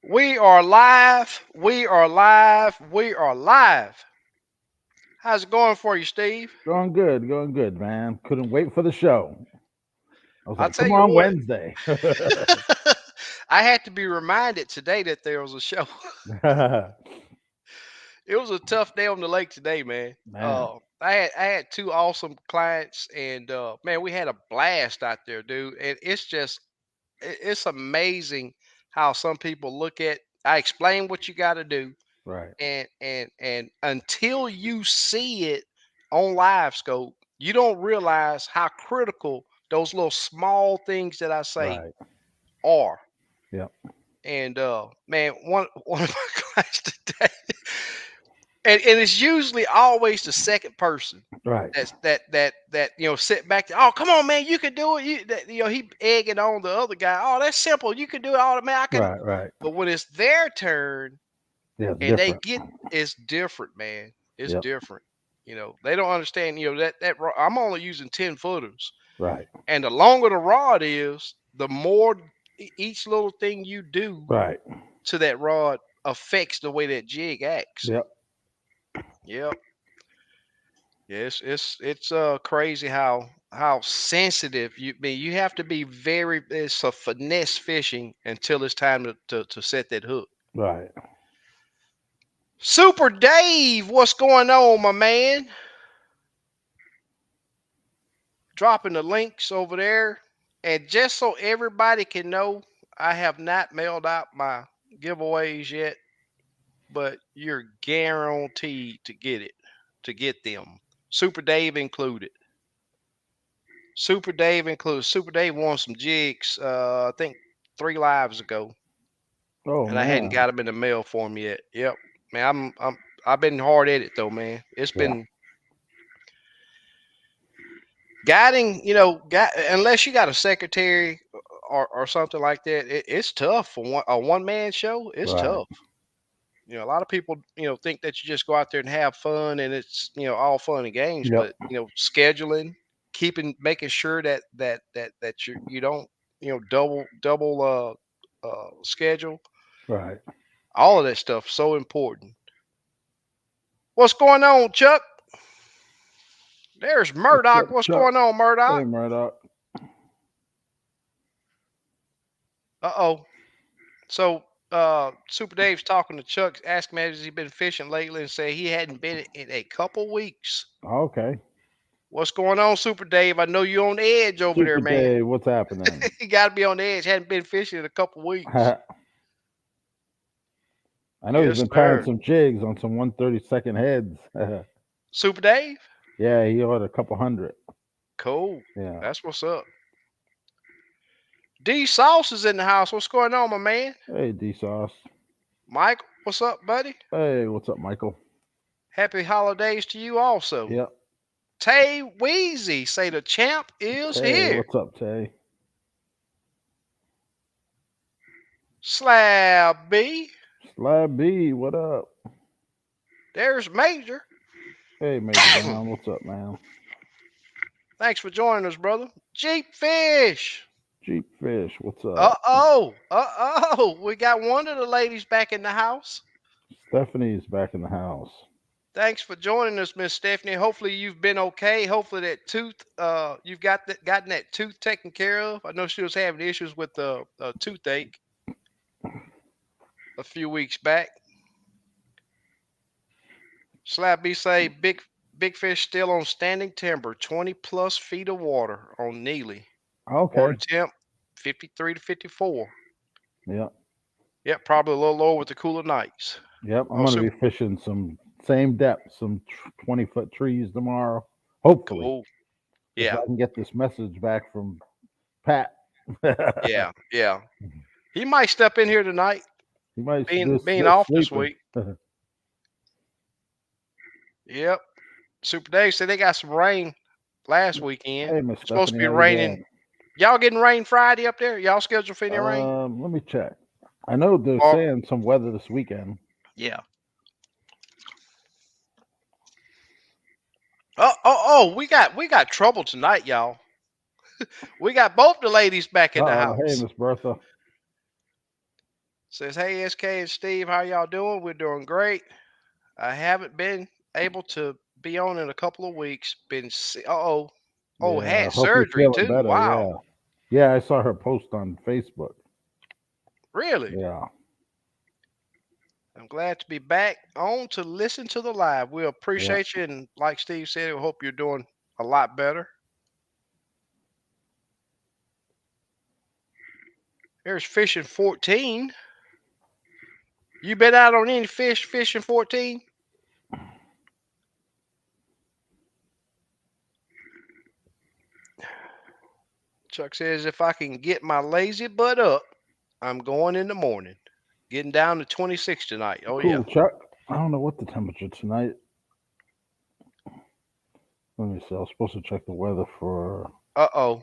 We are live. We are live. We are live. How's it going for you, Steve? Going good, man. Couldn't wait for the show. I was I'll like, tell come you on, what. Wednesday. I had to be reminded today that there was a show. It was a tough day on the lake today, man. Man, I had two awesome clients, and man, we had a blast out there, dude. And it's just it's amazing how some people look at. I explain what you got to do, right, and until you see it on live scope, you don't realize how critical those little small things that I say right. are. Yep, And man, one of my clients today, and it's usually always the second person right, that sit back there. Oh, come on, man, you can do it. He egging on the other guy. Oh, that's simple. You can do it. All man, I can. right. But when it's their turn Yeah, it's and they different. get, it's different, man. It's Yep, different. They don't understand. I'm only using 10 footers, right, and the longer the rod is, the more each little thing you do right. to that rod affects the way that jig acts. Yep, Yep. Yes, it's crazy how sensitive you have to be. Very, it's a finesse fishing until it's time to set that hook. right. Super Dave, what's going on, my man? Dropping the links over there. And just so everybody can know, I have not mailed out my giveaways yet, but you're guaranteed to get them. Super Dave included. Super Dave included. Super Dave won some jigs, I think 3 lives ago, Oh, and I hadn't man. got them in the mail for him yet. Yep, man, I've been hard at it though, man. It's Yeah, been guiding, unless you got a secretary or something like that, it's tough for a one man show. It's right. tough. A lot of people, think that you just go out there and have fun and it's, all fun and games, Yep, but scheduling, making sure that you don't, double schedule, right. all of that stuff so important. What's going on, Chuck? There's What's Murdoch. up, What's Chuck? going on, Hey, Murdoch? Murdoch. Uh-oh. So Super Dave's talking to Chuck, asking him has he been fishing lately, and say he hadn't been in a couple weeks. Okay. What's going on, Super Dave? I know you're on the edge over there, Super man. Dave, what's happening? You got to be on the edge. Hadn't been fishing in a couple weeks. I know he's Yes, been tying sir. some jigs on some 132nd heads. Super Dave? Yeah, he ordered a couple hundred. Cool. Yeah. That's what's up. D Sauce is in the house. What's going on, my man? Hey, D Sauce. Mike, what's up, buddy? Hey, what's up, Michael? Happy holidays to you also. Yep. Tay Weezy say the champ is Hey, here. what's up, Tay? Slab B. Slab B, what up? There's Major. Hey, Major Brown, what's up, man? Thanks for joining us, brother. Jeep Fish. Jeep Fish, what's Uh up? oh. We got one of the ladies back in the house. Stephanie's back in the house. Thanks for joining us, Miss Stephanie. Hopefully you've been okay. Hopefully that tooth, you've gotten that tooth taken care of. I know she was having issues with the toothache a few weeks back. Slab B say big fish still on standing timber, 20 plus feet of water on Neely. Water Okay. temp 53 to 54. Yep. Yep, probably a little lower with the cooler nights. Yep. I'm going to Also, be fishing some same depth, some 20-foot trees tomorrow. Hopefully, cool. if Yeah, I can get this message back from Pat. yeah. He might step in here tonight, He might just being sit off this sleeping. week. Yep. Super Dave said they got some rain last weekend. Hey, Miss Supposed to Stephanie, be how you raining. doing? Y'all getting rain Friday up there? Y'all scheduled for any rain? Let me check. I know they're Or saying some weather this weekend. yeah. Oh, we got trouble tonight, y'all. We got both the ladies back in the Hey, house. Miss Bertha. Says, hey, SK and Steve, how y'all doing? We're doing great. I haven't been able to be on in a couple of weeks. Uh-oh. Oh, Yeah, I had hope you're surgery feeling too. better. Wow. Yeah. Yeah, I saw her post on Facebook. Really? Yeah. I'm glad to be back on to listen to the live. We Yeah. appreciate you, and like Steve said, we hope you're doing a lot better. There's fishing 14. You been out on any fish fishing 14? Chuck says if I can get my lazy butt up, I'm going in the morning. Getting down to 26 tonight. Oh yeah. Cool, Chuck. I don't know what the temperature tonight. Let me see. I was supposed to check the weather for. Uh-oh.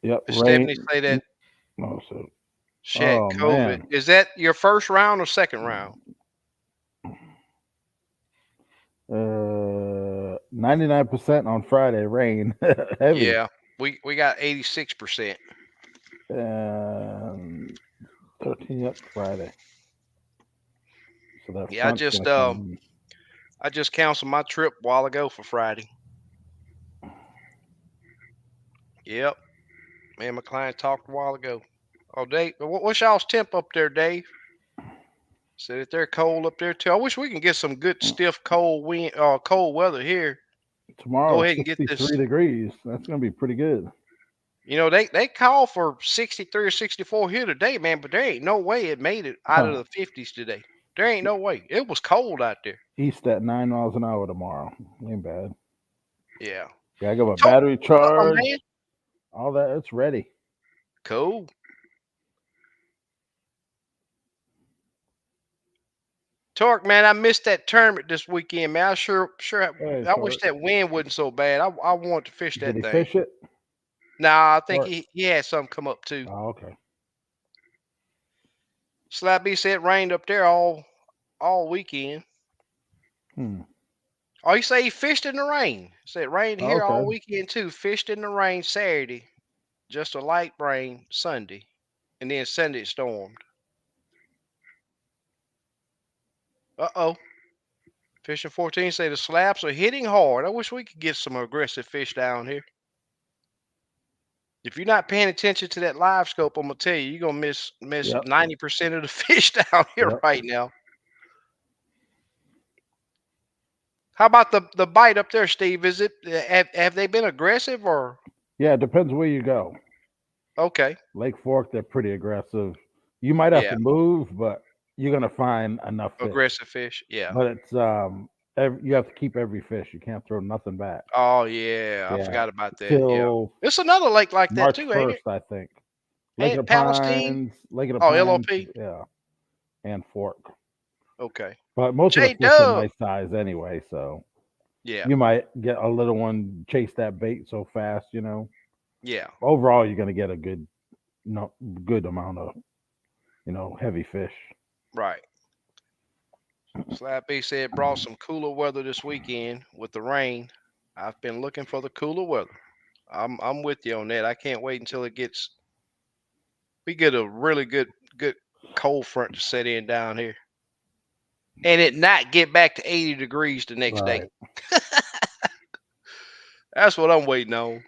Yep, Did Stephanie rain. say that No, so. shit Oh COVID? man. Is that your first round or second round? 99% on Friday, rain, heavy, Yeah. We got 86%. and 13 yep Friday. So that Yeah, front's gonna come. I just canceled my trip a while ago for Friday. Yep. Me and my client talked a while ago. Oh, Dave, what's y'all's temp up there, Dave? Said that they're cold up there too. I wish we can get some good stiff cold wind, cold weather here. Go Tomorrow, ahead and get this. 63 degrees. That's gonna be pretty good. They call for 63 or 64 here today, man, but there ain't no way it made it out of Huh. the 50s today. There ain't no way. It was cold out there. East at 9 miles an hour tomorrow. Ain't bad. Yeah. Yeah, I got my To- battery charged. man. All that. It's ready. Cool. Torque, man, I missed that tournament this weekend, man. Hey, I wish Torque. that wind wasn't so bad. I want to fish Did that he thing. fish it? Nah, I think Torque. he had some come up too. Oh, okay. Slap B said it rained up there all weekend. Hmm. Oh, he say he fished in the rain. Said it rained Oh, here all okay. weekend too. Fished in the rain Saturday, just a light rain Sunday, and then Sunday it stormed. Uh-oh. Fishing 14 say the slaps are hitting hard. I wish we could get some aggressive fish down here. If you're not paying attention to that live scope, I'm gonna tell you, you're gonna miss Yep. 90% of the fish down here Yep. right now. How about the bite up there, Steve? Is it have they been aggressive or Yeah, it depends where you go. okay? Lake Fork, they're pretty aggressive. You might have Yeah, to move, but you're gonna find enough fish. aggressive fish. Yeah. But it's you have to keep every fish. You can't throw nothing back. Oh yeah, I Yeah, forgot about that. Yeah, till it's another lake like that March too, ain't it? 1st, I think. Lake Ain't of the it Palestine? Pines, Lake of the Oh, Pines, LOP. yeah, and Fork. Okay. But most of the J fish are Dub. nice size anyway, so Yeah, you might get a little one chase that bait so fast. yeah, Overall, you're gonna get a good, no, good amount of heavy fish. right. Slap B said brought some cooler weather this weekend with the rain. I've been looking for the cooler weather. I'm with you on that. I can't wait until we get a really good cold front to set in down here, and it not get back to 80 degrees the next day. Right. That's what I'm waiting on.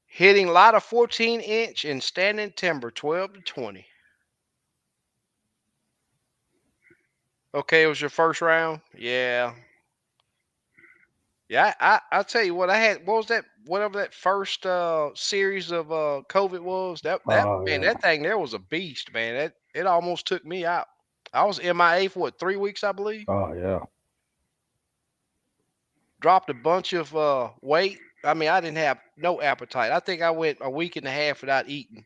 Hitting a lot of 14-inch and standing timber 12 to 20. Okay, it was your first round. Yeah, yeah. I'll tell you what I had. What was that? Whatever that first series of COVID was. That Oh man, yeah. that thing there was a beast, man. It almost took me out. I was MIA for what 3 weeks, I believe. Oh yeah. Dropped a bunch of weight. I mean, I didn't have no appetite. I think I went a week and a half without eating.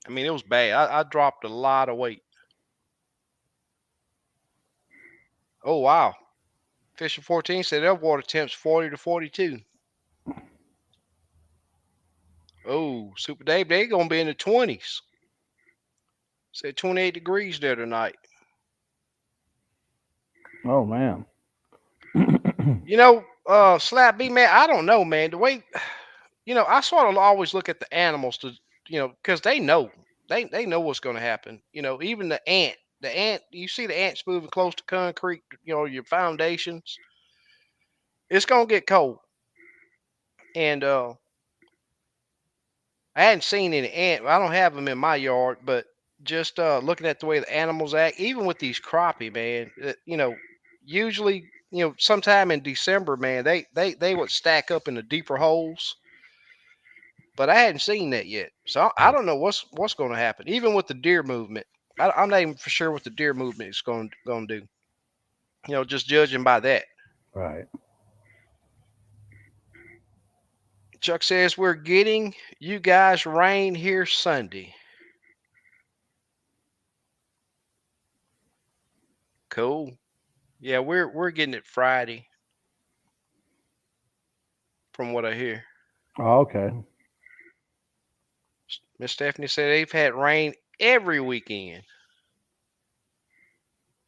I mean, it was bad. I dropped a lot of weight. Oh wow. Fishing 14 said their water temps 40 to 42. Oh, Super Dave, they gonna be in the 20s. Said 28 degrees there tonight. Oh man. Slap B man, I don't know, man. The way I sort of always look at the animals because they know what's going to happen. Even the ant, you see the ants moving close to concrete, your foundations, it's going to get cold. And I hadn't seen any ant. I don't have them in my yard, but just looking at the way the animals act, even with these crappie, man, usually, sometime in December, man, they would stack up in the deeper holes. But I hadn't seen that yet, so I Right. don't know what's going to happen. Even with the deer movement, I'm not even for sure what the deer movement is going to do. Just judging by that. Right. Chuck says we're getting you guys rain here Sunday. Cool. Yeah, we're getting it Friday, from what I hear. Oh, okay. Miss Stephanie said they've had rain every weekend.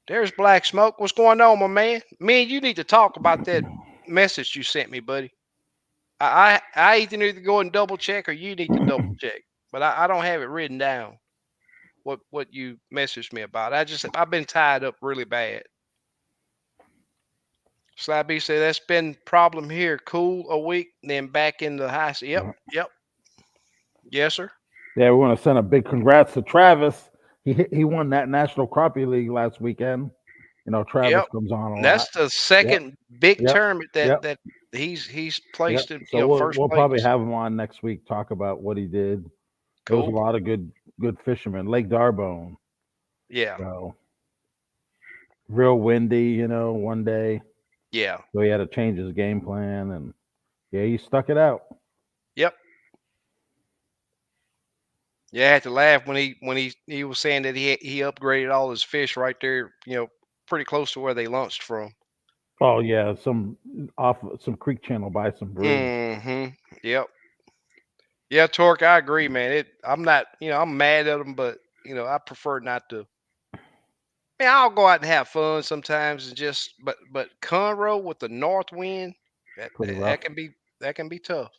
There's Black Smoke. What's going on, my man? Me and you need to talk about that message you sent me, buddy. I either need to go and double check or you need to double check. But I don't have it written down what you messaged me about. I've been tied up really bad. Sly B said that's been problem here. Cool a week, then back in the high. Yep, Yeah. yep, yes, sir. Yeah, we want to send a big congrats to Travis. He won that National Crappie League last weekend. Travis Yep. comes on a lot. That's the Yep. second big Yep. tournament that Yep. that he's Yep. placed in, So we'll first we'll probably place. have him on next week. Talk about what he did. There was a Cool. lot of good fishermen. Lake Darbone. Yeah. So real windy. One day. Yeah. So he had to change his game plan, and yeah, he stuck it out. Yep. Yeah, I had to laugh when he was saying that he upgraded all his fish right there, pretty close to where they launched from. Oh yeah, some creek channel by some bridge. Mm-hmm. Yep. Yeah, Torque, I agree, man. I'm not, I'm mad at him, but I prefer not to. Man, I'll go out and have fun sometimes, and but Conroe with the north wind, that Pretty that rough. can be tough.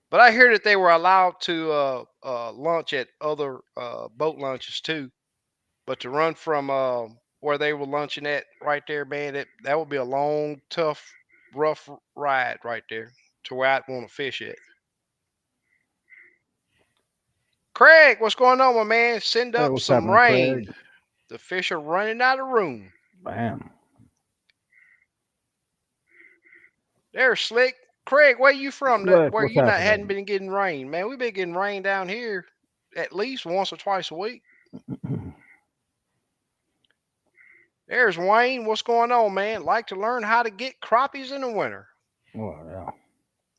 But I hear that they were allowed to launch at other boat launches too. But to run from where they were launching at right there, man, that would be a long, tough, rough ride right there to where I'd want to fish at. Craig, what's going on, my man? Send Hey, up what's some happening, rain. Craig? The fish are running out of room. Bam. They're slick. Craig, where you from? Slick, Where what's you not hadn't happening? been getting rain, man? We've been getting rain down here at least once or twice a week. There's Wayne. What's going on, man? Like to learn how to get crappies in the winter. Oh yeah.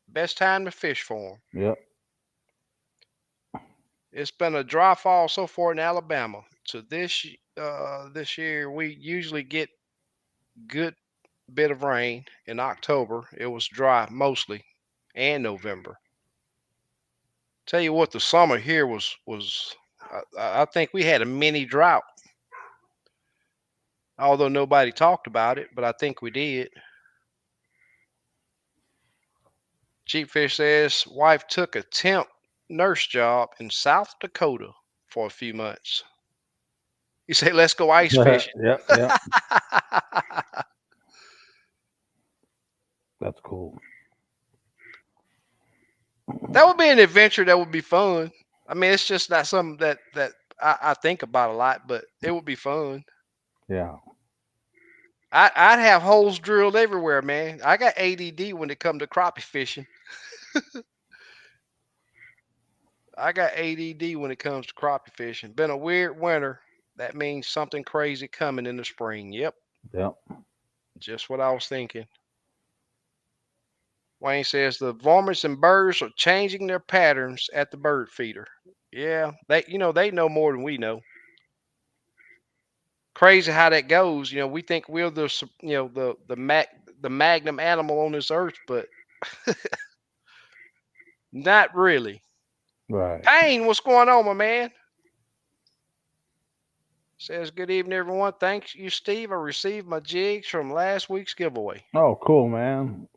Best time to fish for them. Yep. It's been a dry fall so far in Alabama. So this year we usually get good bit of rain in October. It was dry mostly, and November. Tell you what, the summer here was. I think we had a mini drought, although nobody talked about it. But I think we did. Cheapfish says wife took a temp nurse job in South Dakota for a few months. You say let's go ice fishing. Yep. Yep. That's cool. That would be an adventure that would be fun. I mean, it's just not something that I think about a lot, but it would be fun. Yeah. I'd have holes drilled everywhere, man. I got ADD when it come to crappie fishing. I got ADD when it comes to crappie fishing. Been a weird winter. That means something crazy coming in the spring. Yep, Yep. just what I was thinking. Wayne says the varmints and birds are changing their patterns at the bird feeder. Yeah, they know more than we know. Crazy how that goes. We think we're the magnum animal on this earth, but not really. Right. Payne, what's going on, my man? Says good evening, everyone. Thanks you, Steve. I received my jigs from last week's giveaway. Oh, cool, man.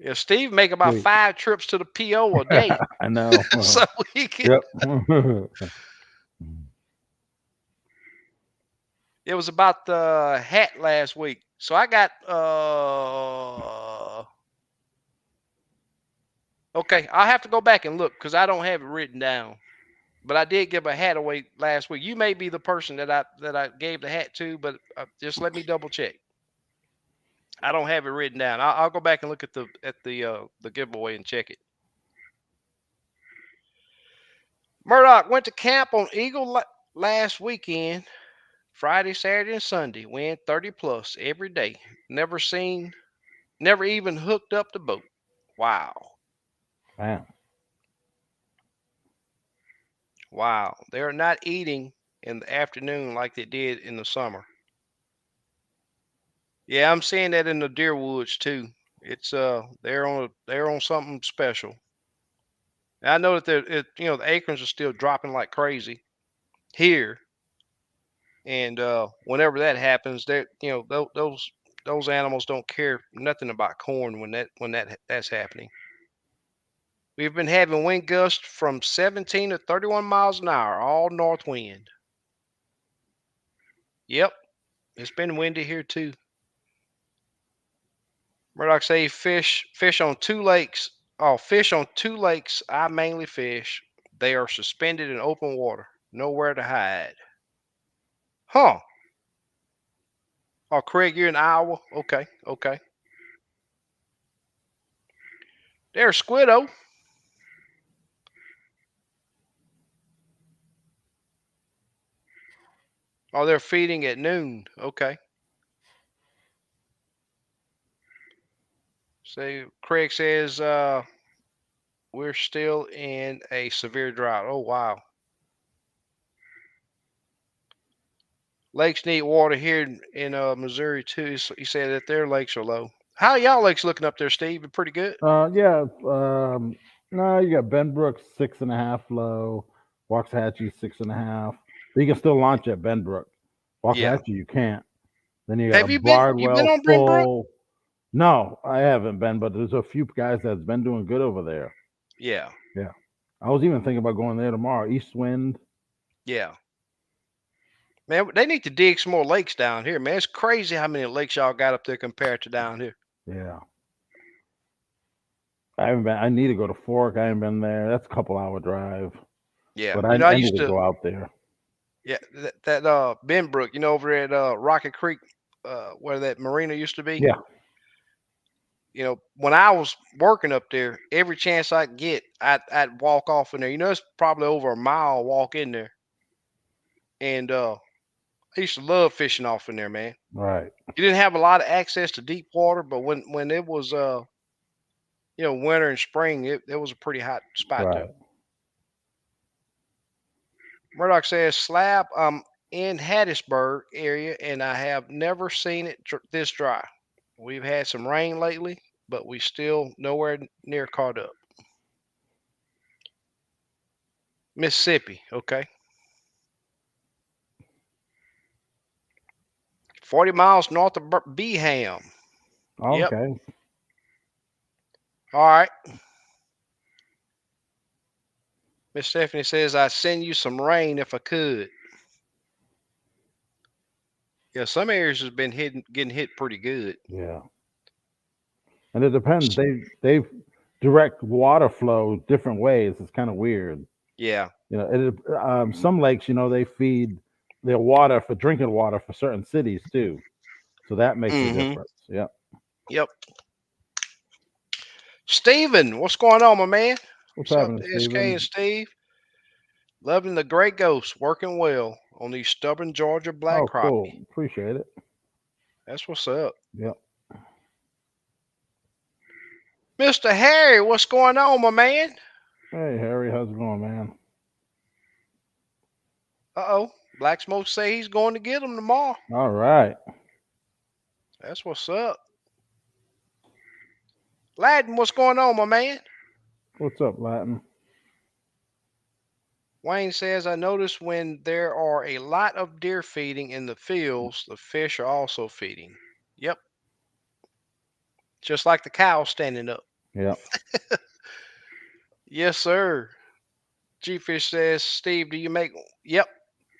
Yeah, Steve make about Sweet. 5 trips to the PO a day, I know. so he can. Yep. It was about the hat last week. So I got okay, I'll have to go back and look because I don't have it written down. But I did give a hat away last week. You may be the person that I gave the hat to, but just let me double check. I don't have it written down. I'll go back and look at the giveaway and check it. Murdoch went to camp on Eagle last weekend, Friday, Saturday, and Sunday. Went 30 plus every day. Never even hooked up the boat. Wow. Man. Wow. They're not eating in the afternoon like they did in the summer. Yeah, I'm seeing that in the deer woods too. It's they're on something special. And I know that the acorns are still dropping like crazy here, and whenever that happens, those animals don't care nothing about corn when that's happening. We've been having wind gusts from 17 to 31 miles an hour, all north wind. Yep, it's been windy here too. Murdoch say fish on 2 lakes. Oh, fish on 2 lakes. I mainly fish. They are suspended in open water, nowhere to hide. Huh? Oh, Craig, you're in Iowa. Okay, okay. There's Squiddo. Oh, they're feeding at noon. Okay. So Craig says we're still in a severe drought. Oh wow. Lakes need water here in Missouri too. So he said that their lakes are low. How y'all lakes looking up there, Steve? Pretty good. Yeah. No, you got Benbrook 6.5 low, Waxahachie 6.5. But you can still launch at Benbrook. Yeah. Waxahachie you can't. Then you got Have a you been Bardwell on Brent? full. No, I haven't been, but there's a few guys that's been doing good over there. Yeah. Yeah. I was even thinking about going there tomorrow. East Wind. Yeah. Man, they need to dig some more lakes down here, man. It's crazy how many lakes y'all got up there compared to down here. Yeah. I haven't been. I need to go to Fork. I haven't been there. That's a couple-hour drive, Yeah. but I, You know, I I need used to to go out there. yeah, that Benbrook, over at Rocket Creek, where that marina used to be. Yeah. When I was working up there, every chance I could get, I'd walk off in there. It's probably over a mile walk in there. And I used to love fishing off in there, man. Right. You didn't have a lot of access to deep water, but when it was winter and spring, it was a pretty hot spot Right. though. Murdoch says slab. In Hattiesburg area, and I have never seen it this dry. We've had some rain lately, but we still nowhere near caught up. Mississippi, okay, 40 miles north of Beham. Yep. Okay. All right. Miss Stephanie says I send you some rain if I could. Yeah, some areas has been getting hit pretty good. Yeah. And it depends. They direct water flow different ways. It's kind of weird. Yeah. Some lakes, they feed their water for drinking water for certain cities too. So that makes a Mm-hmm. difference. Yeah. Yep. Steven, what's going on, my man? What's What's up happening, to SK and Stephen? Steve? Loving the Great Ghost, working well on these stubborn Georgia black Oh, crappie. cool. Appreciate it. That's what's up. Yep. Mr. Harry, what's going on, my man? Hey, Harry, how's it going, man? Uh-oh. Black Smoke say he's going to get them tomorrow. All right. That's what's up. Latin, what's going on, my man? What's up, Latin? Wayne says, I notice when there are a lot of deer feeding in the fields, the fish are also feeding. Yep. Just like the cow standing up. Yep. Yes, sir. G Fish says, Steve, do you make? Yep,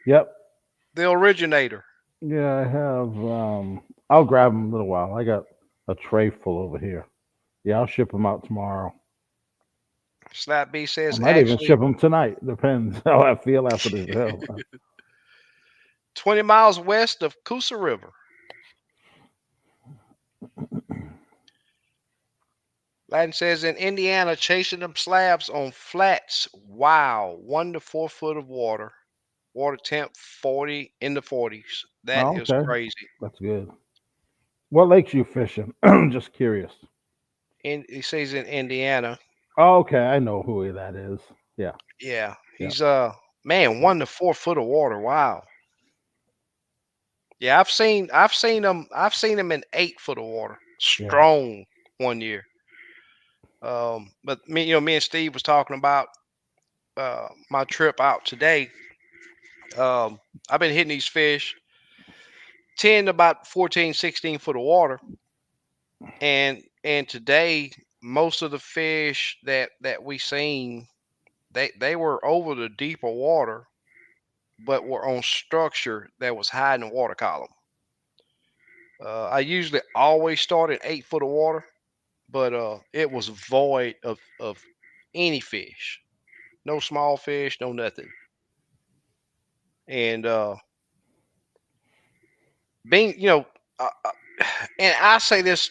Yep. the originator. Yeah, I have. I'll grab them in a little while. I got a tray full over here. Yeah, I'll ship them out tomorrow. Slap B I says, might even actually, ship them tonight. Depends how I feel after the show. 20 miles west of Coosa River. Latin says, in Indiana, chasing them slabs on flats. Wow, 1 to 4 foot of water. Water temp 40 in the 40s. That Oh, is okay. crazy. That's good. What lakes you fishing? Just curious. And he says in Indiana. Oh, okay, I know who that is. Yeah, Yeah, yeah, he's man, 1 to 4 foot of water. Wow. Yeah, I've seen them in 8 foot of water. yeah. Strong one year. But me and Steve was talking about my trip out today. I've been hitting these fish 10 to about 14, 16 foot of water. And today most of the fish that we seen, they were over the deeper water, but were on structure that was high in the water column. I usually always start at 8 foot of water, but it was void of any fish, no small fish, no nothing. And being, and I say this,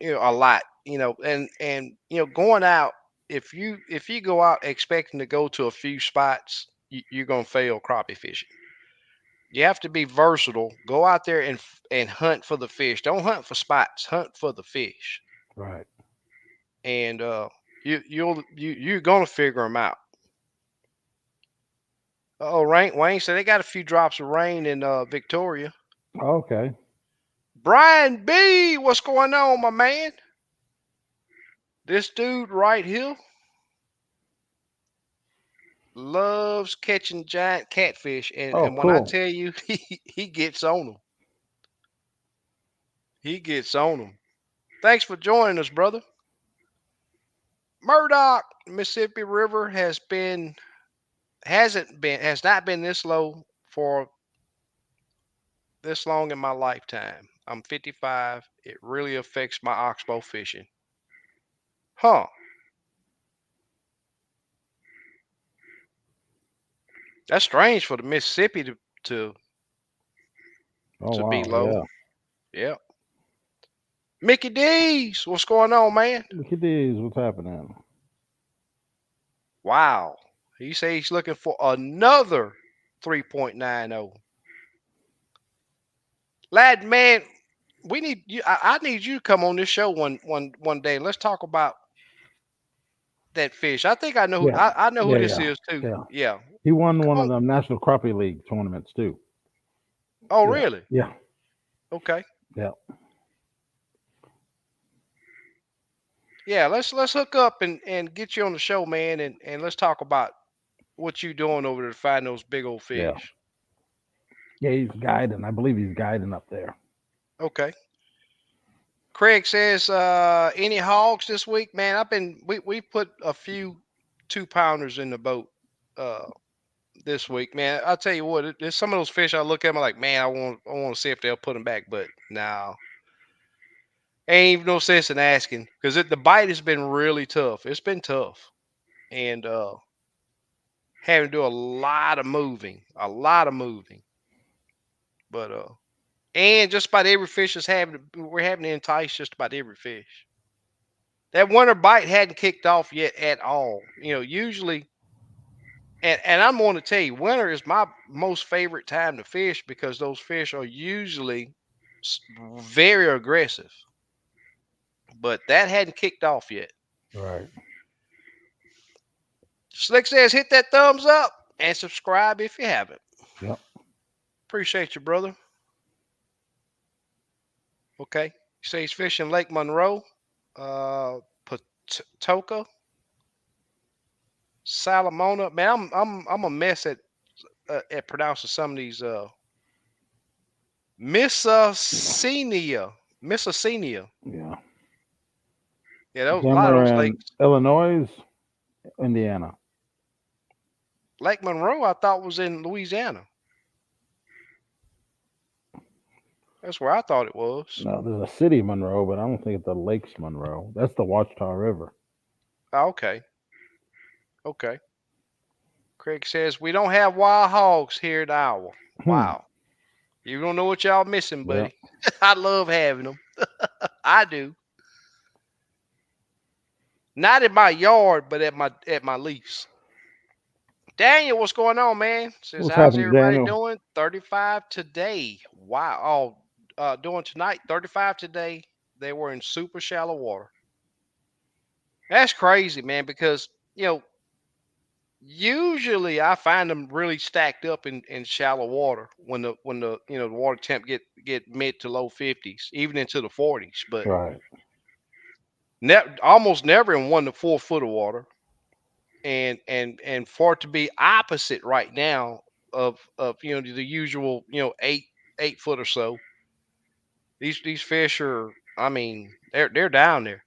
a lot, and going out. If you go out expecting to go to a few spots, you're gonna fail crappie fishing. You have to be versatile. Go out there and hunt for the fish. Don't hunt for spots. Hunt for the fish, Right. and you're gonna figure them out. Oh, Wayne said they got a few drops of rain in Victoria. Okay. Brian B, what's going on, my man? This dude right here loves catching giant catfish, and Oh, when I cool. tell you, he gets on them. He gets on them. Thanks for joining us, brother. Murdoch, Mississippi River has not been this low for this long in my lifetime. I'm 55. It really affects my oxbow fishing. Huh. That's strange for the Mississippi to Oh, to be wow. low. Yeah. Yeah. Mickey D's, what's going on, man? Look at these. What's happening? Wow. He says he's looking for another 3.90. Lad, man, we need you. I need you to come on this show one day. Let's talk about that fish. I think I know who Yeah. I know who Yeah. this Yeah. is too. Yeah. Yeah. He won Come one of on. the National Crappie League tournaments too. Oh, Yeah. really? Yeah. Okay. Yeah. Yeah, let's hook up and get you on the show, man, and let's talk about what you doing over there to find those big old Yeah. fish. Yeah. He's guiding. I believe he's guiding up there. Okay. Craig says, any hogs this week, man? We put a few 2 pounders in the boat uh this week, man. I'll tell you what, there's some of those fish I look at them like, man, I want to see if they'll put them back, but no, ain't even no sense in asking because the bite has been really tough. It's been tough, and having to do a lot of moving, but and just about every fish is we're having to entice just about every fish. That winter bite hadn't kicked off yet at all. Usually, and I'm going to tell you, winter is my most favorite time to fish because those fish are usually very aggressive. But that hadn't kicked off yet. Right. Slick says, hit that thumbs up and subscribe if you haven't. Yep. Appreciate you, brother. Okay. He says he's fishing Lake Monroe, Patoka, Salamona. Man, I'm a mess at pronouncing some of these Mississina. Mississina. Yeah. Yeah, those a Them lot of are those in lakes. Illinois, Indiana. Lake Monroe, I thought was in Louisiana. That's where I thought it was. No, there's a city Monroe, but I don't think it's the Lakes Monroe. That's the Watchtower River. Oh, okay, okay. Craig says we don't have wild hogs here at Iowa. Hmm. Wow, you don't know what y'all missing, Yeah. buddy. I love having them. I do. Not in my yard, but at my lease. Daniel, what's going on, man? Says, What's how's happening, everybody Daniel? doing? 35 today. Wow. Oh, doing tonight, 35 today. They were in super shallow water. That's crazy, man, because, usually I find them really stacked up in shallow water when the water temp get mid to low 50s, even into the 40s, but Right. almost never in 1 to 4 foot of water. And for it to be opposite right now of the usual 8 foot or so, these fish are, I mean, they're down there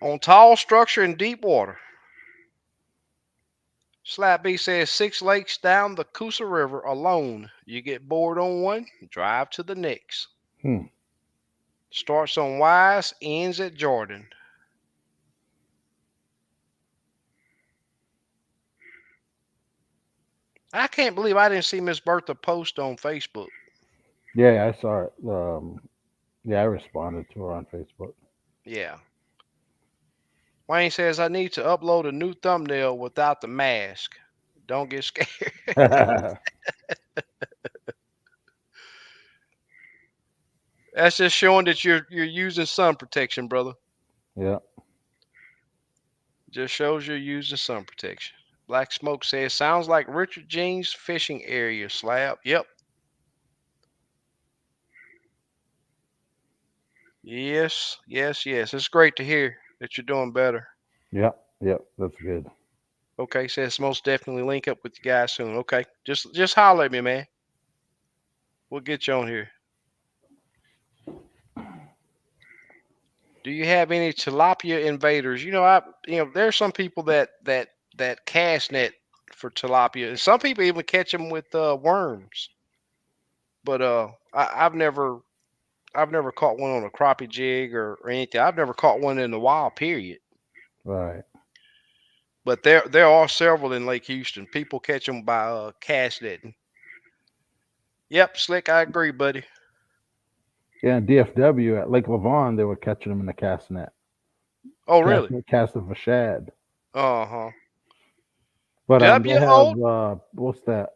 on tall structure in deep water. Slap B says 6 lakes down the Coosa River alone. You get bored on one, drive to the next. Hmm. Starts on Wise, ends at Jordan. I can't believe I didn't see Miss Bertha post on Facebook. Yeah, I saw it. Yeah, I responded to her on Facebook. Yeah. Wayne says I need to upload a new thumbnail without the mask. Don't get scared. That's just showing that you're using sun protection, brother. Yeah. Just shows you're using sun protection. Black Smoke says sounds like Richard Jean's fishing area. Slab. Yep. Yes. Yes. Yes. It's great to hear that you're doing better. Yep. Yep. That's good. Okay. Says most definitely link up with you guys soon. Okay. Just holler at me, man. We'll get you on here. Do you have any tilapia invaders? There's some people that cast net for tilapia, and some people even catch them with worms. But I've never caught one on a crappie jig or anything. I've never caught one in the wild. Period. Right. But there are several in Lake Houston. People catch them by cast netting. Yep, Slick. I agree, buddy. Yeah, in DFW at Lake Lavon, they were catching them in the cast net, Oh, really? casting for shad. Uh huh. But they W have O. what's that?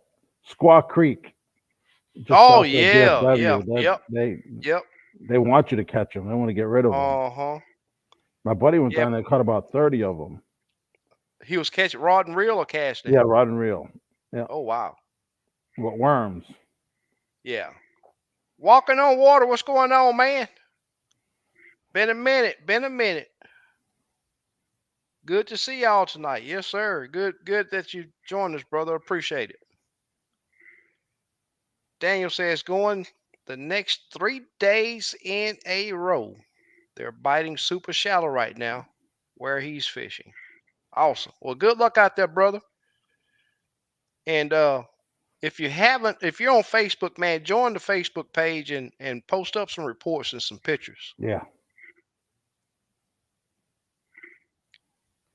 Squaw Creek, just Oh south of yeah, yeah, DFW. That yep, they yep. they want you to catch them. They want to get rid of them. Uh huh. My buddy went Yeah. down there, caught about 30 of them. He was catching rod and reel or casting. Yeah, rod and reel. Yeah, Oh wow. with worms. Yeah. Walking on water. What's going on, man? Been a minute. Been a minute. Good to see y'all tonight. Yes, sir. Good that you joined us, brother. Appreciate it. Daniel says going the next 3 days in a row. They're biting super shallow right now where he's fishing. Awesome. Well, good luck out there, brother. And if you're on Facebook, man, join the Facebook page and post up some reports and some pictures. Yeah,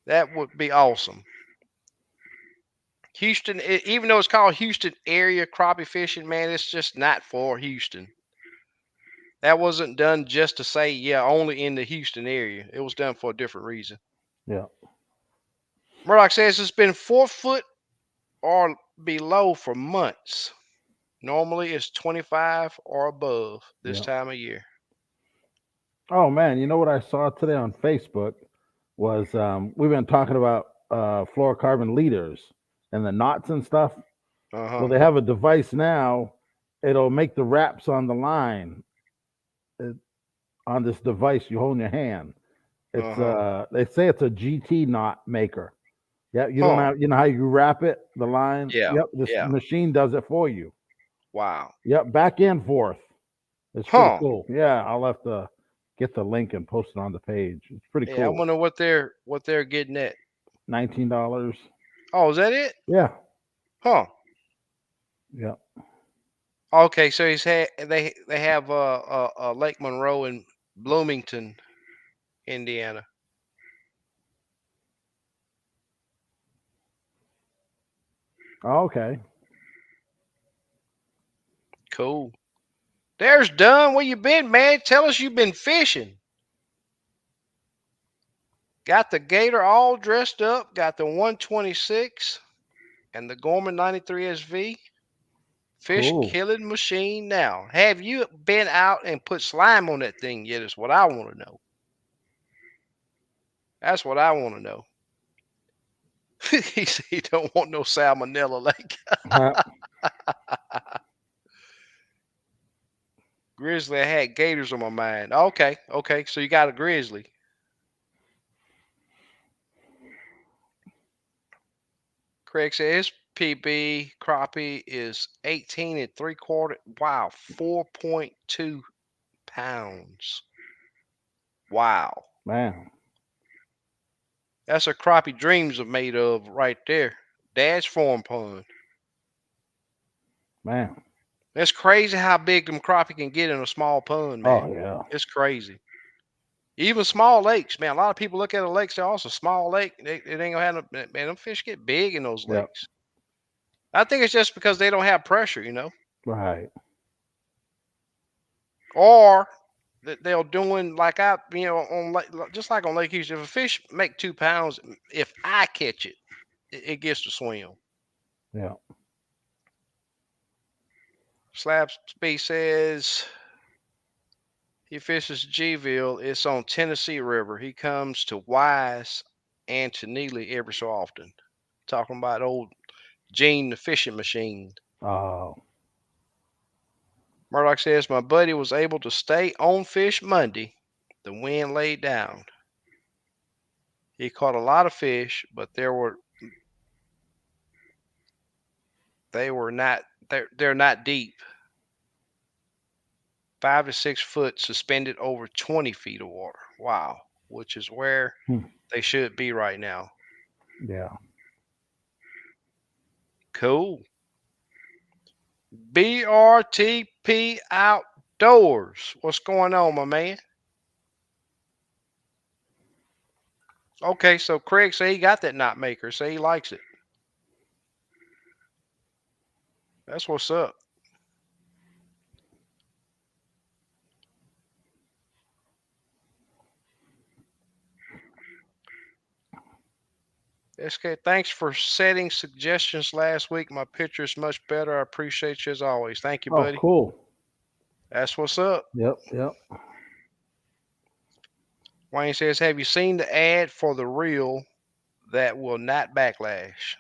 That would be awesome. Houston, even though it's called Houston area crappie fishing, man, it's just not for Houston. That wasn't done just to say, yeah, only in the Houston area. It was done for a different reason. yeah, Murdoch says it's been 4 foot or below for months. Normally it's 25 or above this yeah. time of year. Oh man, you know what I saw today on Facebook was we've been talking about fluorocarbon leaders and the knots and stuff. Uh Well, huh. they have a device now. It'll make the wraps on the line uh, on this device you hold in your hand. Uh It's huh. they say it's a GT knot maker. Yeah, you don't Huh. have, you know how you wrap it, the line. Yeah. Yep, this Yeah. machine does it for you. Wow. Yep, back and forth. It's pretty Huh. cool. Yeah, I'll have to get the link and post it on the page. It's pretty Yeah, I cool. wonder what they're getting at. $19. Oh, is that it? Yeah. Huh. Yeah. Okay, so they have Lake Monroe in Bloomington, Indiana. Oh, okay. Cool. There's Dunn. Where you been, man? Tell us you've been fishing. Got the Gator all dressed up. Got the 126 and the Gorman 93 SV. Fish Cool. killing machine now. Have you been out and put slime on that thing yet? Is what I want to know. That's what I want to know. He said he don't want no salmonella. Like Huh. grizzly, I had gators on my mind. Okay, okay. So you got a grizzly. Craig says PB crappie is 18 and 3/4. Wow, 4.2 pounds. Wow, Man. that's a crappie dreams are made of right there. Dad's farm pond. Man. It's crazy how big them crappie can get in a small pond, Oh man. yeah. It's crazy. Even small lakes, man. A lot of people look at a lake, say, "Oh, it's a small lake. It ain't gonna have no." Man, them fish get big in those Yep. lakes. I think it's just because they don't have pressure, Right. or that they're doing like on just like on Lake Houston. If a fish make 2 pounds, if I catch it, it gets to swim. Yeah. Slab Speed says he fishes Gville. It's on Tennessee River. He comes to Wise and to Neely every so often. Talking about old Gene the fishing machine. Oh. Murdoch says my buddy was able to stay on fish Monday. The wind laid down. He caught a lot of fish, but they were not they're not deep. 5 to 6 foot suspended over 20 feet of water. Wow, which is where Hmm. they should be right now. Yeah. Cool. BRTP Outdoors. What's going on, my man? Okay, so Craig say he got that knot maker. Say he likes it. That's what's up. SK, thanks for setting suggestions last week. My picture is much better. I appreciate you as always. Thank you, Oh, buddy. cool. That's what's up. Yep. Yep. Wayne says, have you seen the ad for the reel that will not backlash?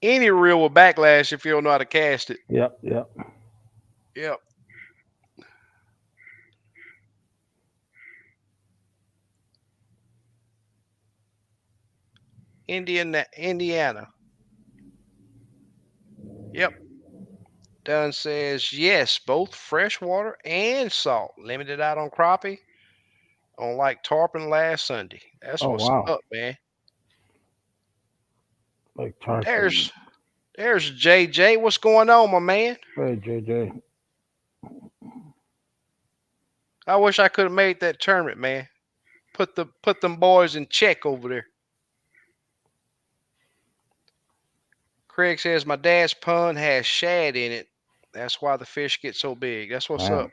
Any reel will backlash if you don't know how to cast it. Yep. Yep. Yep. Indiana. Yep. Dunn says, yes, both freshwater and salt. Limited out on crappie on like tarpon last Sunday. That's Oh what's wow. up, man. Like tarpon. There's there's JJ. What's going on, my man? Hey JJ. I wish I could have made that tournament, man. Put them boys in check over there. Craig says my dad's pond has shad in it. That's why the fish get so big. That's what's up. Man.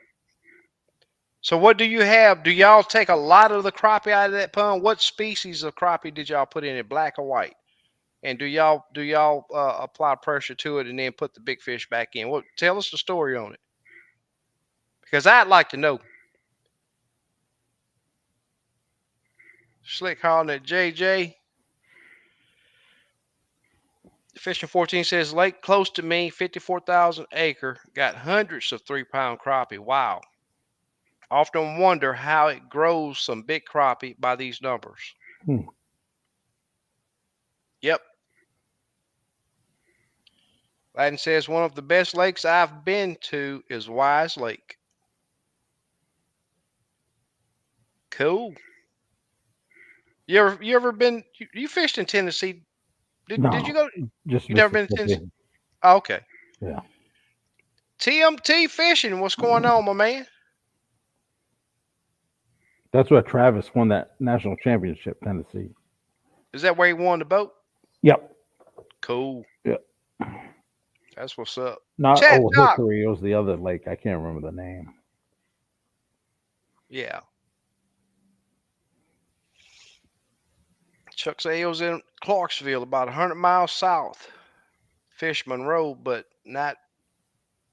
So what do you have? Do y'all take a lot of the crappie out of that pond? What species of crappie did y'all put in it, black or white? And do y'all apply pressure to it and then put the big fish back in? What? Tell us the story on it, because I'd like to know. Slick calling at JJ. Fishing 14 says lake close to me, 54,000 acre, got hundreds of 3 pound crappie. Wow. Often wonder how it grows some big crappie by these numbers. Hmm. Yep. Latin says one of the best lakes I've been to is Wise Lake. Cool. You ever been? You fished in Tennessee? Did you No, go? just You never been to Tennessee? Mississippi. Oh, okay. Yeah, TMT fishing. What's going on, my man? that's where Travis won that national championship. Tennessee. Is that where he won the boat? Yep. Cool. Yep. That's what's up. Not Chat Old Doc. Hickory. It was the other lake. I can't remember the name. Yeah. Chuck said he was in Clarksville, about 100 miles south. Fish Monroe, but not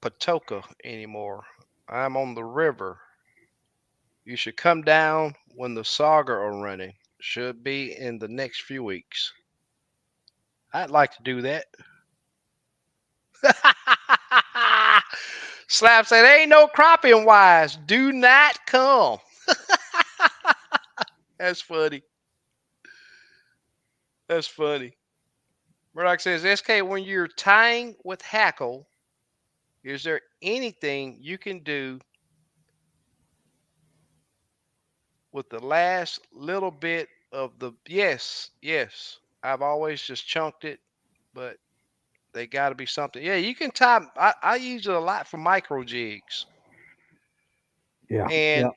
Patoka anymore. I'm on the river. You should come down when the Saga are running. Should be in the next few weeks. I'd like to do that. Slap said, ain't no crappie in Wise. Do not come. That's funny. That's funny. Murdoch says, SK, when you're tying with hackle, is there anything you can do with the last little bit of the. Yes, yes. I've always just chunked it, but they got to be something. Yeah, you can tie. I use it a lot for micro jigs, Yeah. and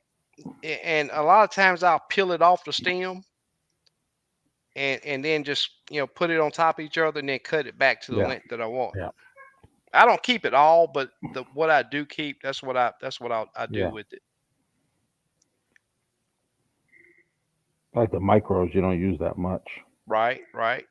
Yeah. and a lot of times I'll peel it off the stem and then just put it on top of each other and then cut it back to the Yeah. length that I want. Yeah. I don't keep it all, but what I do keep, that's what I do Yeah. with it. Like the micros, you don't use that much. Right, right.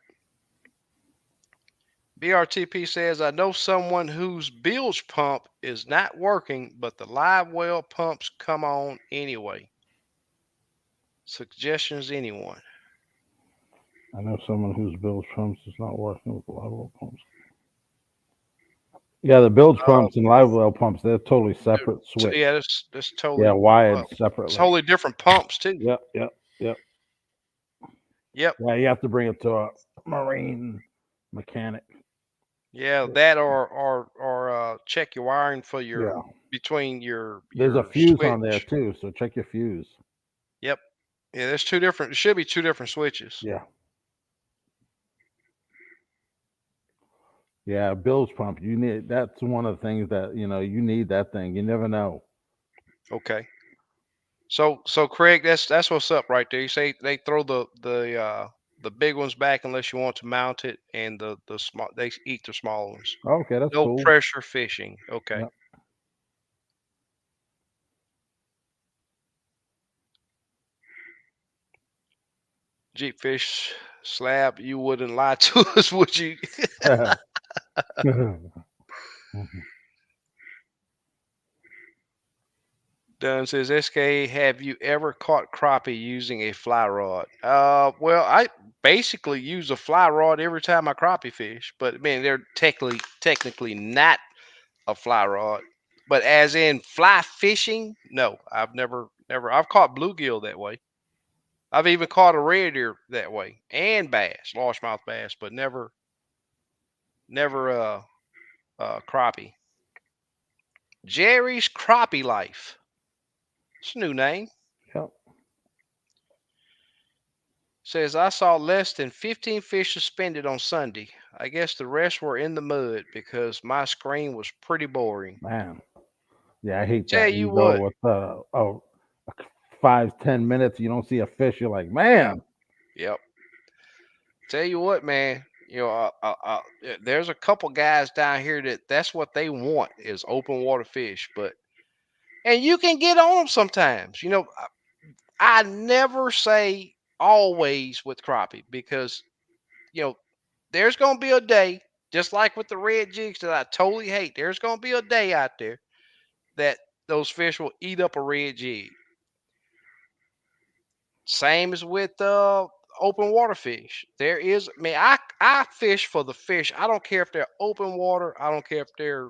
BRTP says, I know someone whose bilge pump is not working, but the live well pumps come on anyway. Suggestions, anyone? I know someone whose bilge pumps is not working with live well pumps. Yeah, the bilge Oh, pumps and live well pumps, they're totally separate switch. yeah, that's Yeah, totally wired separately. totally different pumps too. Yep, yep, yep. Yep. Yeah, you have to bring it to a marine mechanic. Yeah, that or check your wiring for your Yeah. between your There's a your fuse on there switch. too, so check your fuse. Yep. Yeah, there's two different. It should be two different switches. Yeah. Yeah, bilge pump. You need that's one of the things that, you need that thing. You never know. Okay. So Craig, that's what's up right there. You say they throw the big ones back unless you want to mount it, and the small they eat the small ones. Okay, that's No cool. pressure fishing. Okay. Yep. Jeep fish slab, you wouldn't lie to us, would you? Dunn says, SK, have you ever caught crappie using a fly rod? Well, I basically use a fly rod every time I crappie fish, but I mean they're technically not a fly rod. But as in fly fishing, no, I've never. I've caught bluegill that way. I've even caught a red ear that way, and bass, largemouth bass, but never crappie. Jerry's Crappie Life. It's a new name. Yep. Says I saw less than 15 fish suspended on Sunday. I guess the rest were in the mud because my screen was pretty boring. Man. Yeah, I hate Tell that. you You go what, with 5, 10 minutes, you don't see a fish, you're like, yeah, man. yep. Tell you what, man. There's a couple guys down here that's what they want is open water fish, but and you can get on them sometimes. I never say always with crappie because you know there's gonna be a day, just like with the red jigs that I totally hate. There's gonna be a day out there that those fish will eat up a red jig. Same as with open water fish. I mean, I fish for the fish. I don't care if they're open water. I don't care if they're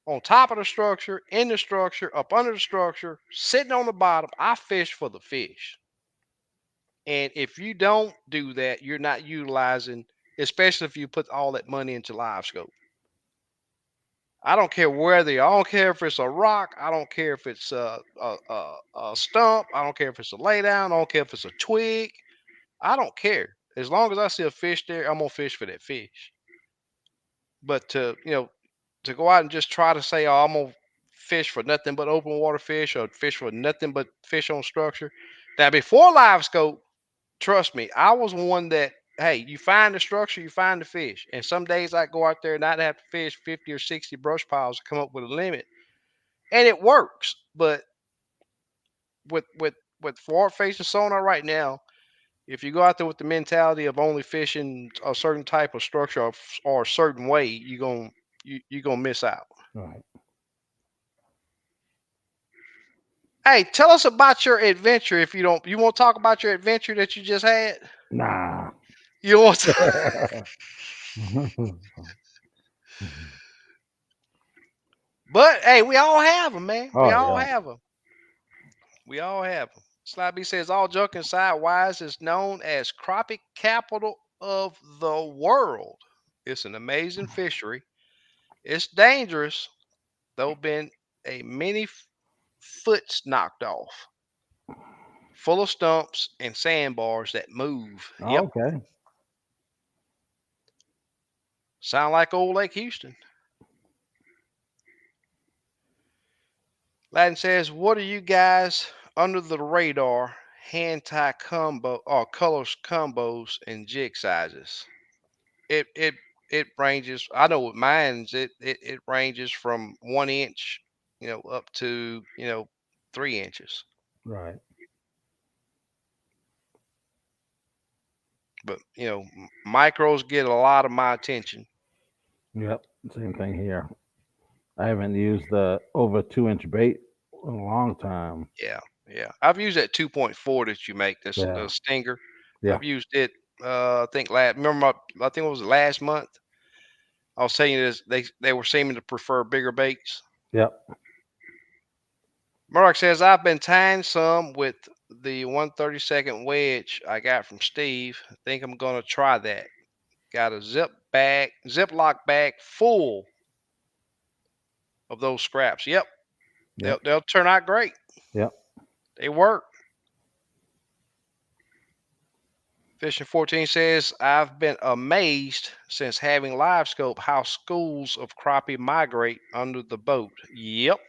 on top of the structure, in the structure, up under the structure, sitting on the bottom. I fish for the fish. And if you don't do that, you're not utilizing. especially if you put all that money into live scope. I don't care where they are. I don't care if it's a rock. I don't care if it's a stump. I don't care if it's a lay down. I don't care if it's a twig. I don't care. As long as I see a fish there, I'm gonna fish for that fish. But to go out and just try to say, "Oh, I'm gonna fish for nothing but open water fish or fish for nothing but fish on structure." Now, before live scope, trust me, I was one that, hey, you find the structure, you find the fish. And some days I go out there and I'd have to fish 50 or 60 brush piles to come up with a limit. And it works. But with forward facing sonar right now, if you go out there with the mentality of only fishing a certain type of structure or a certain way, you're gonna miss out. Right. Hey, tell us about your adventure. If you don't, you want to talk about your adventure that you just had? Nah. You want to, but hey, we all have them, man. We Oh all yeah. have them. We all have them. Slabby says, all joking aside, Wise is known as crappie capital of the world. It's an amazing fishery. It's dangerous, though been a many foots knocked off, full of stumps and sandbars that move. Yep, Okay. sound like old Lake Houston. Latin says, what are you guys under the radar hand tie combo or colors combos and jig sizes? It ranges. I know with mine's it ranges from 1 inch, up to 3 inches. Right. But micros get a lot of my attention. Yep. Same thing here. I haven't used the over 2 inch bait in a long time. Yeah, yeah. I've used that 2.4 that you make. This Yeah. the stinger. Yeah. I've used it. I think last. Remember, I think it was last month. I was saying this. They were seeming to prefer bigger baits. Yep. Murdoch says I've been tying some with the 132nd wedge I got from Steve. I think I'm gonna try that. Got a Ziploc bag full of those scraps. Yep, they'll Yep. they'll turn out great. Yep. They work. Fishing 14 says I've been amazed since having live scope how schools of crappie migrate under the boat. Yep.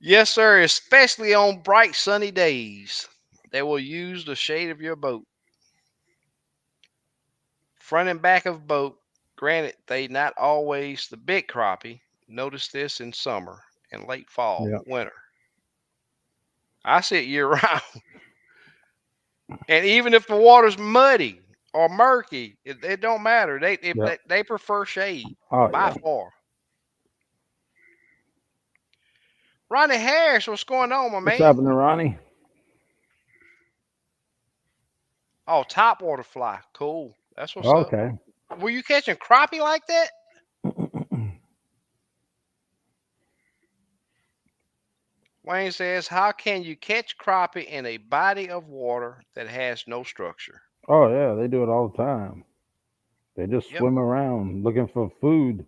Yes, sir. Especially on bright sunny days, they will use the shade of your boat. Front and back of boat. Granted, they not always the big crappie. Notice this in summer and late fall, Yep. winter. I see it year round. And even if the water's muddy or murky, it don't matter. Yep. They prefer shade Oh by yeah. far. Ronnie Harris, what's going on, my What's man? happening, Ronnie? Oh, top water fly. Cool. That's what's up. Okay. Were you catching crappie like that? Wayne says, how can you catch crappie in a body of water that has no structure? Oh yeah, they do it all the time. They just Yep. swim around looking for food.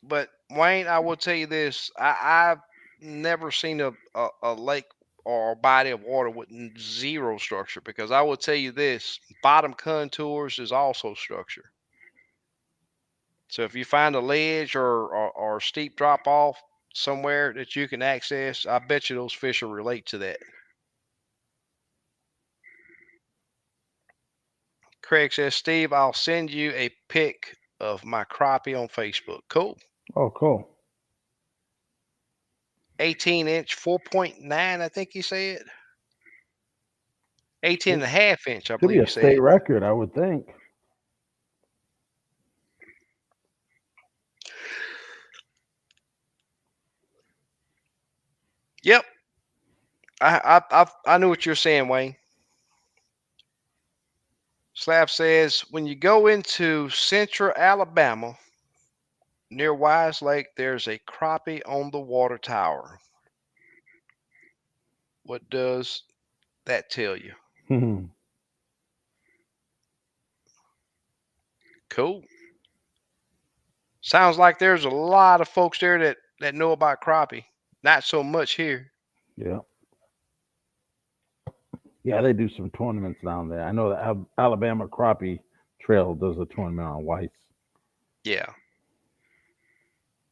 But Wayne, I will tell you this: I've never seen a lake or a body of water with zero structure. Because I will tell you this: bottom contours is also structure. So if you find a ledge or steep drop off somewhere that you can access, I bet you those fish will relate to that. Craig says, Steve, I'll send you a pic of my crappie on Facebook. Cool. Oh, cool. 18-inch, 4.9, I think you said. 18 Should and a half inch, I should be believe you a said. state record, I would think. Yep. I knew what you're saying, Wayne. Slab says, when you go into central Alabama near Wise Lake, there's a crappie on the water tower. What does that tell you? Cool. Sounds like there's a lot of folks there that know about crappie. Not so much here. Yeah. Yeah, they do some tournaments down there. I know the Alabama Crappie Trail does a tournament on whites. Yeah.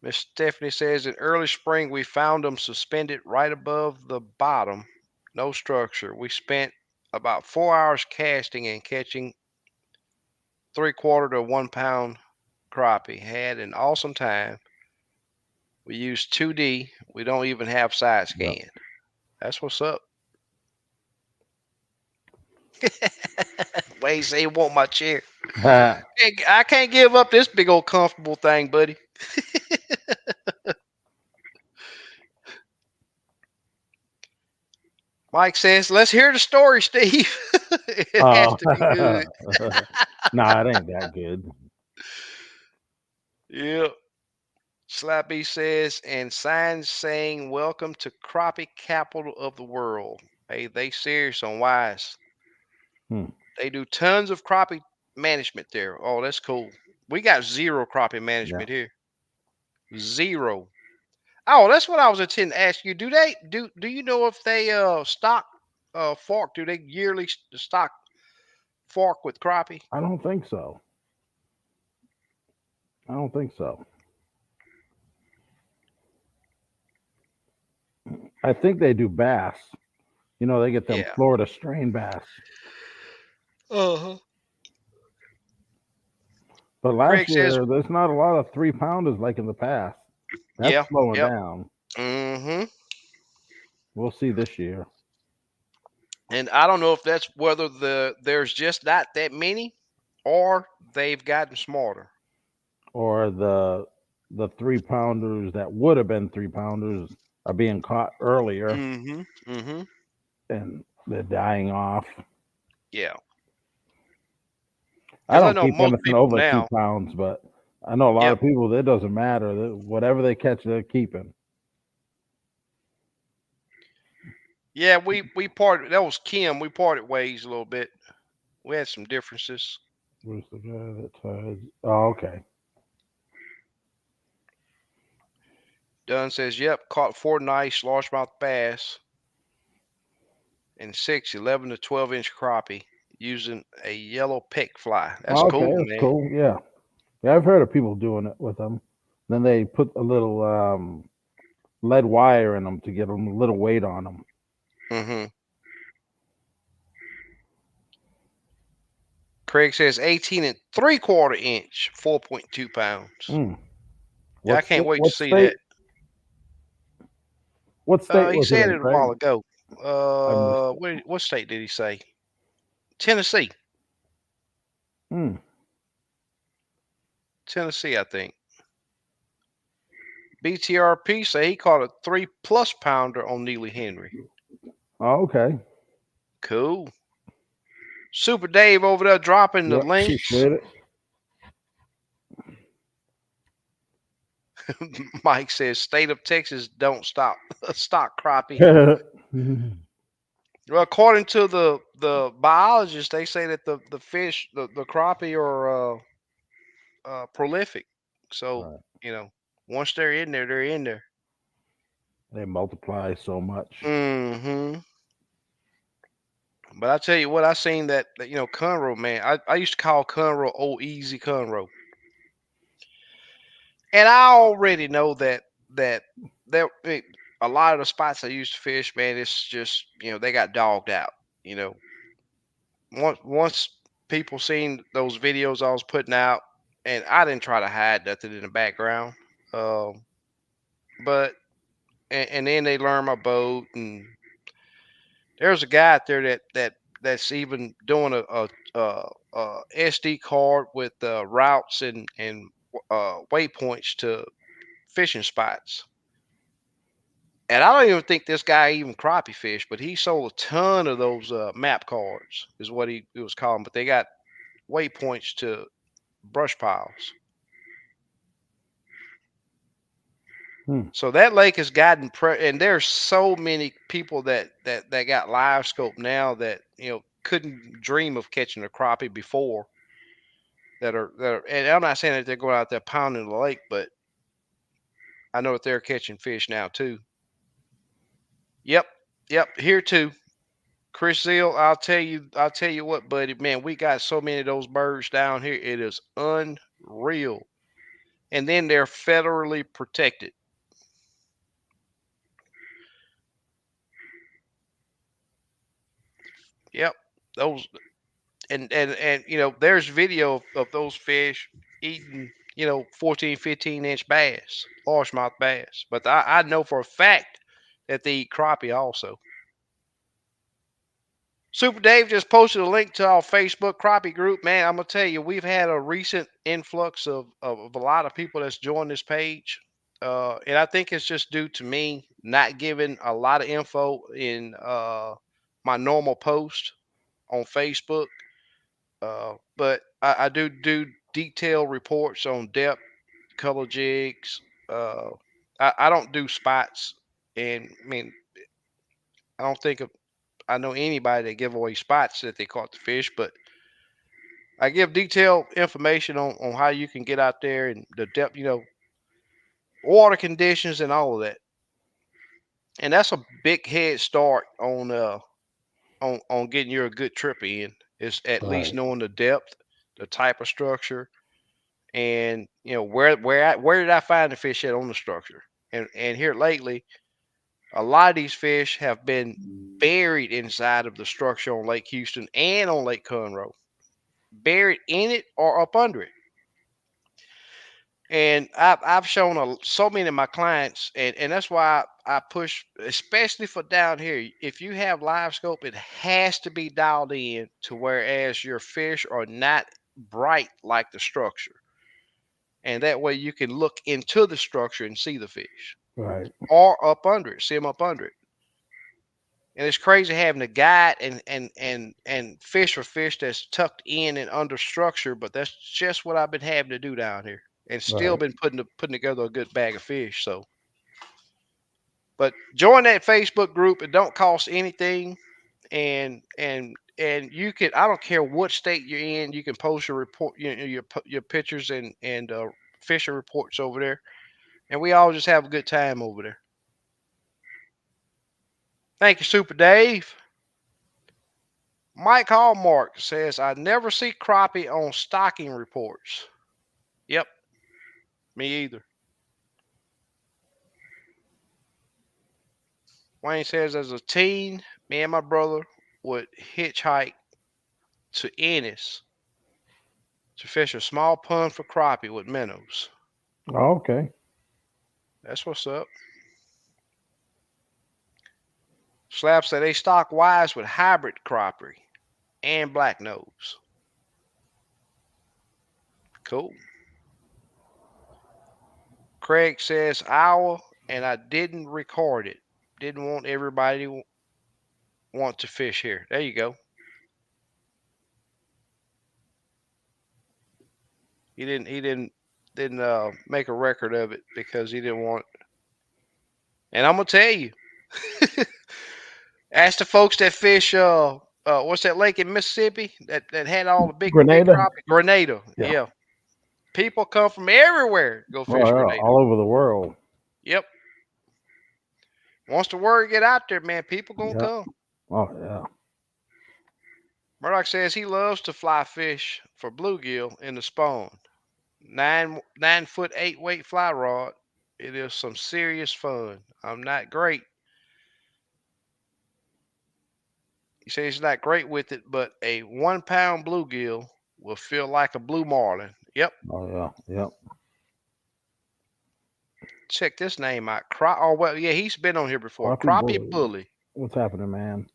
Miss Stephanie says in early spring we found them suspended right above the bottom. No structure. We spent about 4 hours casting and catching 3/4 to 1 pound crappie. Had an awesome time. We used 2D. We don't even have side Yep. scan. That's what's up. Wait, say you want my chair. I can't give up this big old comfortable thing, buddy. Mike says, let's hear the story, Steve. It has Oh, to be good. nah, it ain't that good. Yeah. Slappy says, and signs saying, welcome to crappie capital of the world. Hey, they serious on wise. Hmm. They do tons of crappie management there. Oh, that's cool. We got zero crappie Yeah. management here. Zero. Oh, that's what I was intending to ask you. Do you know if they stock fork? Do they yearly stock fork with crappie? I don't think so. I don't think so. I think they do bass. You know, they get them Yeah. Florida strain bass. Uh-huh. But Craig last says, year, there's not a lot of 3 pounders like in the past. That's yeah, slowing yep. down. Mm-hmm. We'll see this year. And I don't know if that's whether there's just not that many or they've gotten smarter. Or the 3 pounders that would have been 3 pounders are being caught earlier Mm-hmm. Mm-hmm. and they're dying off. Yeah. I Because I don't know keep most anything people over two now. pounds, but I know a lot Yep. of people. It doesn't matter. Whatever they catch, they're keeping. Yeah, we parted. That was Kim. We parted ways a little bit. We had some differences. Where's the guy that ties? Oh, okay. Dunn says, "Yep, caught 4 nice largemouth bass and 6 11 to 12 inch crappie using a yellow pick fly. That's Oh, okay, cool, that's man. cool. Yeah, yeah. I've heard of people doing it with them. Then they put a little lead wire in them to get them a little weight on them. Mm-hmm. Craig says 18 3/4 inch, 4.2 pounds. Mm. Yeah, I What can't state? wait to What see state? that. What state He was it said in, it a while Craig? ago. I missed it. What state did he say? Tennessee. Mm. Tennessee, I think. BTRP say he caught a 3+ pounder on Neely Henry. Oh, okay. Cool. Super Dave over there dropping the Yep. links. Appreciate Mike says state of Texas don't stop stock crappie. it. Well, according to the biologists, they say that the fish, the crappie are prolific. So Right. you know, once they're in there, they're in there. They multiply so much. Hmm. But I tell you what, I seen that Conroe, man. I used to call Conroe old easy Conroe, and I already know that there a lot of the spots I used to fish, man. It's just they got dogged out. You know, once people seen those videos I was putting out, and I didn't try to hide nothing in the background. Um, but and then they learn my boat, and there's a guy out there that's even doing a SD card with routes and waypoints to fishing spots. And I don't even think this guy even crappie fish, but he sold a ton of those map cards, is what he was calling. But they got waypoints to brush piles. Hmm. So that lake has gotten and there's so many people that got live scope now that couldn't dream of catching a crappie before. and I'm not saying that they're going out there pounding the lake, but I know that they're catching fish now too. Yep, yep, here too. Chris Zeal, I'll tell you what, buddy, man, we got so many of those birds down here. It is unreal. And then they're federally protected. Yep. Those and there's video of those fish eating, 14, 15-inch bass, largemouth bass. But I know for a fact that they eat crappie also. Super Dave just posted a link to our Facebook crappie group. Man, I'm gonna tell you, we've had a recent influx of a lot of people that's joined this page. And I think it's just due to me not giving a lot of info in my normal post on Facebook. But I do detailed reports on depth, color jigs. Uh, I don't do spots, and I mean I don't think I know anybody that give away spots that they caught the fish, but I give detailed information on how you can get out there and the depth, water conditions and all of that. And that's a big head start on getting you a good trip in. Is at least Right. knowing the depth, the type of structure, and where did I find the fish at on the structure. And here lately, a lot of these fish have been buried inside of the structure on Lake Houston and on Lake Conroe, buried in it or up under it. And I've shown so many of my clients, and that's why I push, especially for down here. If you have live scope, it has to be dialed in to whereas your fish are not bright like the structure, and that way you can look into the structure and see the fish, Right. or up under it, see them up under it. And it's crazy having a guide and fish for fish that's tucked in and under structure, but that's just what I've been having to do down here, and still Right. been putting together a good bag of fish. So, but join that Facebook group. It don't cost anything, and you can. I don't care what state you're in. You can post your report, your pictures and fishing reports over there, and we all just have a good time over there. Thank you, Super Dave. Mike Hallmark says, I never see crappie on stocking reports. Yep, me either. Wayne says, as a teen, me and my brother would hitchhike to Ennis to fish a small pond for crappie with minnows. Oh, okay. That's what's up. Slab said they stock wise with hybrid crappie and black nose. Cool. Craig says, owl, and I didn't record it. Didn't want everybody want to fish here. There you go. He didn't make a record of it because he didn't want. And I'm gonna tell you, ask the folks that fish. What's that lake in Mississippi that had all the big Grenada. crappie? Grenada. Yeah. Yeah, people come from everywhere to go Oh fish yeah. Grenada. All over the world. Yep. Once the word get out there, man, people gonna Yeah. come. Oh yeah. Murdoch says he loves to fly fish for bluegill in the spawn. 9 foot 8 weight fly rod. It is some serious fun. I'm not great. He says he's not great with it, but a 1 pound bluegill will feel like a blue marlin. Yep. Oh yeah. Yep. Check this name out. Oh well, yeah, he's been on here before. Crappie Crappie bully. Bully. What's happening, man?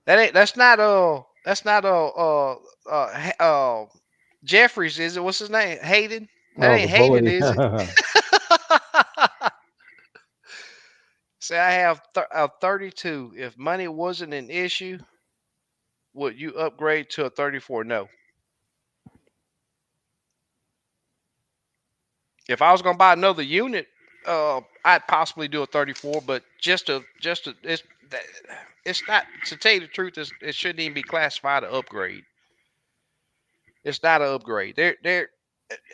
That ain't. That's not Jeffries, is it? What's his name? Hayden. That Oh, ain't the Hayden, bully. is it? Say I have a 32. If money wasn't an issue, would you upgrade to a 34? No. If I was gonna buy another unit, I'd possibly do a 34. But it's not, to tell you the truth. It shouldn't even be classified an upgrade. It's not an upgrade. They're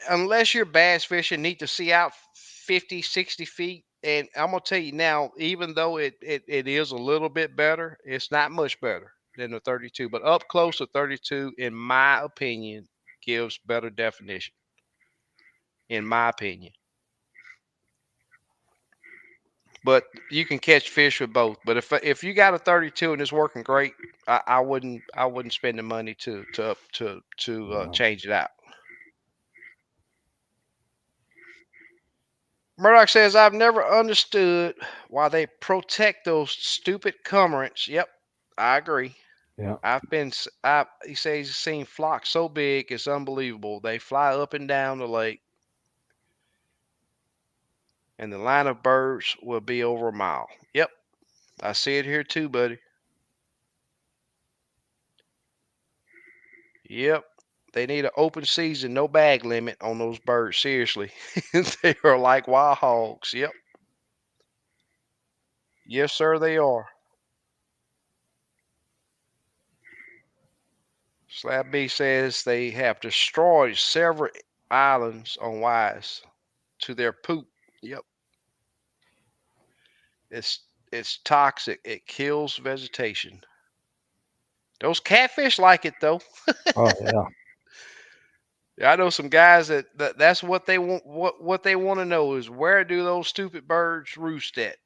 unless you're bass fishing, need to see out 50, 60 feet. And I'm gonna tell you now, even though it is a little bit better, it's not much better than the 32. But up close to 32, in my opinion, gives better definition. In my opinion, but you can catch fish with both. But if you got a 32 and it's working great, I wouldn't spend the money to Yeah. change it out. Murdoch says, I've never understood why they protect those stupid cormorants. Yep, I agree. Yeah. He says he's seen flocks so big, it's unbelievable. They fly up and down the lake, and the line of birds will be over a mile. Yep, I see it here too, buddy. Yep, they need an open season, no bag limit on those birds. Seriously, they are like wild hogs. Yep, yes, sir, they are. Slab B says they have destroyed several islands on Wise to their poop. Yep, it's toxic. It kills vegetation. Those catfish like it though. Oh yeah. Yeah, I know some guys that's what they want. What they want to know is where do those stupid birds roost at?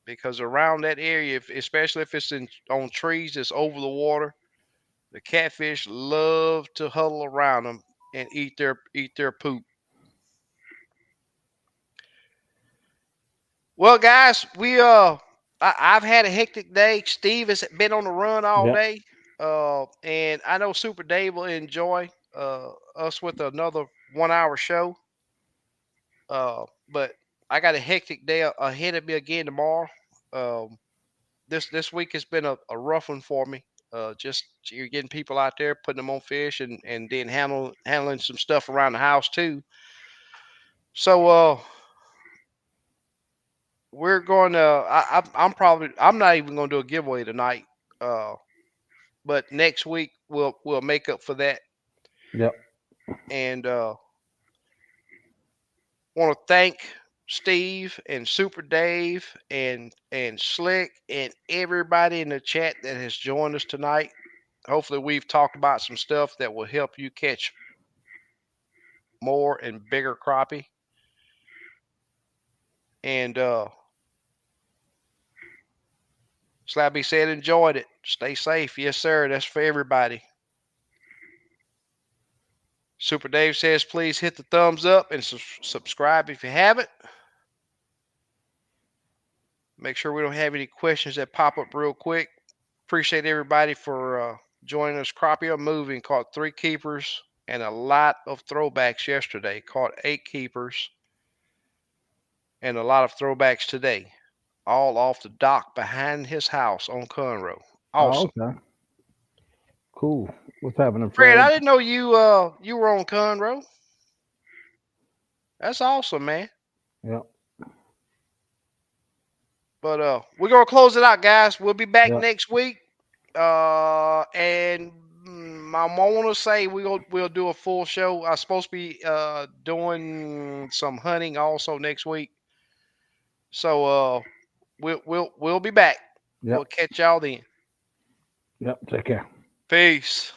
Because around that area, especially if it's on trees that's over the water, the catfish love to huddle around them and eat their poop. Well, guys, I've had a hectic day. Steve has been on the run all Yep. day, and I know Super Dave will enjoy us with another 1 hour show. But I got a hectic day ahead of me again tomorrow. Um, this week has been a rough one for me. Just you're getting people out there, putting them on fish, and then handling some stuff around the house too. So we're going to. I'm not even going to do a giveaway tonight. Uh, but next week we'll make up for that. Yep. And want to thank Steve and Super Dave and Slick and everybody in the chat that has joined us tonight. Hopefully, we've talked about some stuff that will help you catch more and bigger crappie. And Slabby said, enjoyed it. Stay safe. Yes, sir. That's for everybody. Super Dave says, please hit the thumbs up and subscribe if you haven't. Make sure we don't have any questions that pop up real quick. Appreciate everybody for joining us. Crappie moving caught 3 keepers and a lot of throwbacks yesterday. Caught 8 keepers and a lot of throwbacks today. All off the dock behind his house on Conroe. Oh, Awesome. okay. Cool. What's happening, Fred, I Fred? didn't know you were on Conroe. That's awesome, man. Yep. But we're gonna close it out, guys. We'll be back Yep. next week. And I want to say we'll do a full show. I'm supposed to be doing some hunting also next week. So we'll be back. We'll Yep. catch y'all then. Yep. Take care. Peace.